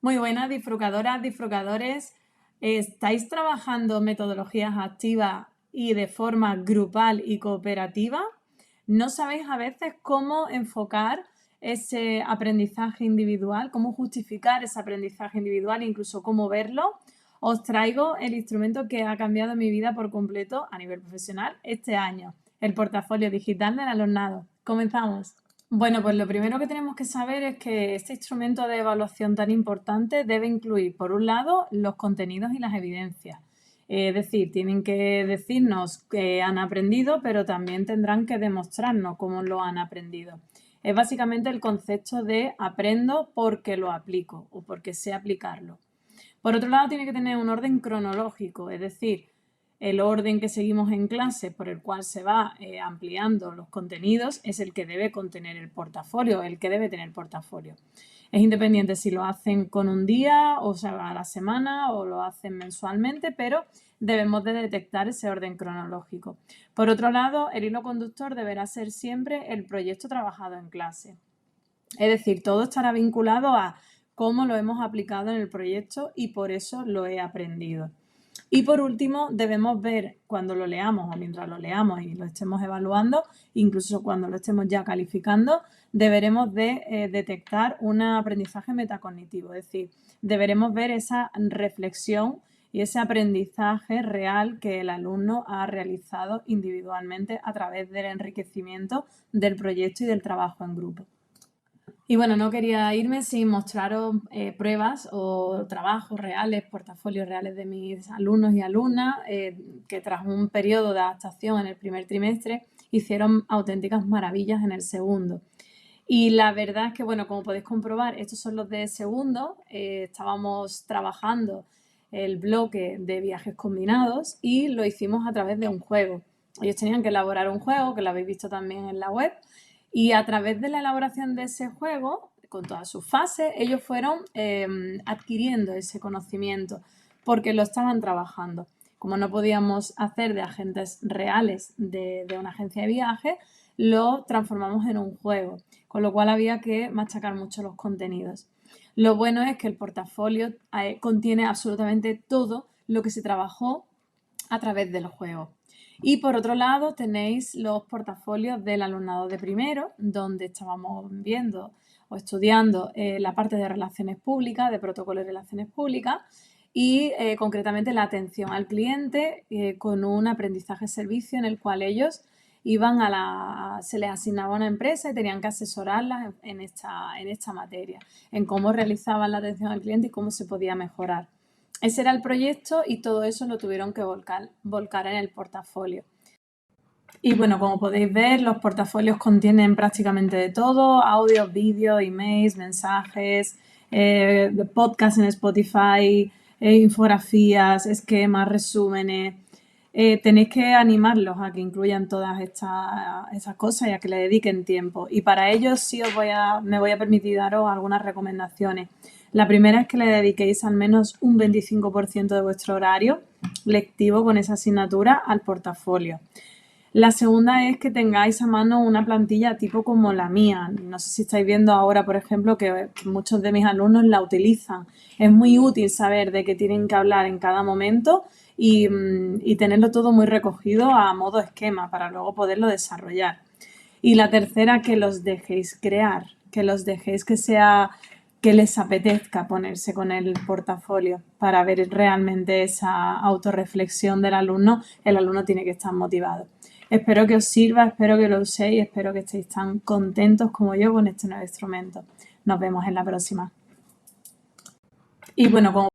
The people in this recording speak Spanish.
Muy buenas, disfrugadoras, disfrugadores. ¿Estáis trabajando metodologías activas y de forma grupal y cooperativa? ¿No sabéis a veces cómo enfocar ese aprendizaje individual, cómo justificar ese aprendizaje individual e incluso cómo verlo? Os traigo el instrumento que ha cambiado mi vida por completo a nivel profesional este año, el portafolio digital del alumnado. Comenzamos. Bueno, pues lo primero que tenemos que saber es que este instrumento de evaluación tan importante debe incluir, por un lado, los contenidos y las evidencias. Es decir, tienen que decirnos que han aprendido, pero también tendrán que demostrarnos cómo lo han aprendido. Es básicamente el concepto de aprendo porque lo aplico o porque sé aplicarlo. Por otro lado, tiene que tener un orden cronológico, es decir, el orden que seguimos en clase por el cual se va ampliando los contenidos es el que debe contener el portafolio, el que debe tener portafolio. Es independiente si lo hacen con un día, o sea, a la semana, o lo hacen mensualmente, pero debemos de detectar ese orden cronológico. Por otro lado, el hilo conductor deberá ser siempre el proyecto trabajado en clase. Es decir, todo estará vinculado a cómo lo hemos aplicado en el proyecto y por eso lo he aprendido. Y por último, debemos ver cuando lo leamos o mientras lo leamos y lo estemos evaluando, incluso cuando lo estemos ya calificando, deberemos de detectar un aprendizaje metacognitivo, es decir, deberemos ver esa reflexión y ese aprendizaje real que el alumno ha realizado individualmente a través del enriquecimiento del proyecto y del trabajo en grupo. Y bueno, no quería irme sin mostraros pruebas o trabajos reales, portafolios reales de mis alumnos y alumnas que tras un periodo de adaptación en el primer trimestre hicieron auténticas maravillas en el segundo. Y la verdad es que, bueno, como podéis comprobar, estos son los de segundo. Estábamos trabajando el bloque de viajes combinados y lo hicimos a través de un juego. Ellos tenían que elaborar un juego, que lo habéis visto también en la web, y a través de la elaboración de ese juego, con todas sus fases, ellos fueron adquiriendo ese conocimiento porque lo estaban trabajando. Como no podíamos hacer de agentes reales de una agencia de viaje, lo transformamos en un juego, con lo cual había que machacar mucho los contenidos. Lo bueno es que el portafolio contiene absolutamente todo lo que se trabajó a través del juego. Y por otro lado tenéis los portafolios del alumnado de primero, donde estábamos viendo o estudiando la parte de relaciones públicas, de protocolo de relaciones públicas y concretamente la atención al cliente con un aprendizaje-servicio en el cual ellos se les asignaba una empresa y tenían que asesorarlas en esta materia, en cómo realizaban la atención al cliente y cómo se podía mejorar. Ese era el proyecto y todo eso lo tuvieron que volcar en el portafolio. Y bueno, como podéis ver, los portafolios contienen prácticamente de todo: audios, vídeos, emails, mensajes, podcasts en Spotify, infografías, esquemas, resúmenes. Tenéis que animarlos a que incluyan todas esas cosas y a que le dediquen tiempo. Y para ello sí me voy a permitir daros algunas recomendaciones. La primera es que le dediquéis al menos un 25% de vuestro horario lectivo con esa asignatura al portafolio. La segunda es que tengáis a mano una plantilla tipo como la mía. No sé si estáis viendo ahora, por ejemplo, que muchos de mis alumnos la utilizan. Es muy útil saber de qué tienen que hablar en cada momento y tenerlo todo muy recogido a modo esquema para luego poderlo desarrollar. Y la tercera, que los dejéis crear, que los dejéis que les apetezca ponerse con el portafolio para ver realmente esa autorreflexión del alumno. El alumno tiene que estar motivado. Espero que os sirva, espero que lo uséis, espero que estéis tan contentos como yo con este nuevo instrumento. Nos vemos en la próxima. Y bueno, como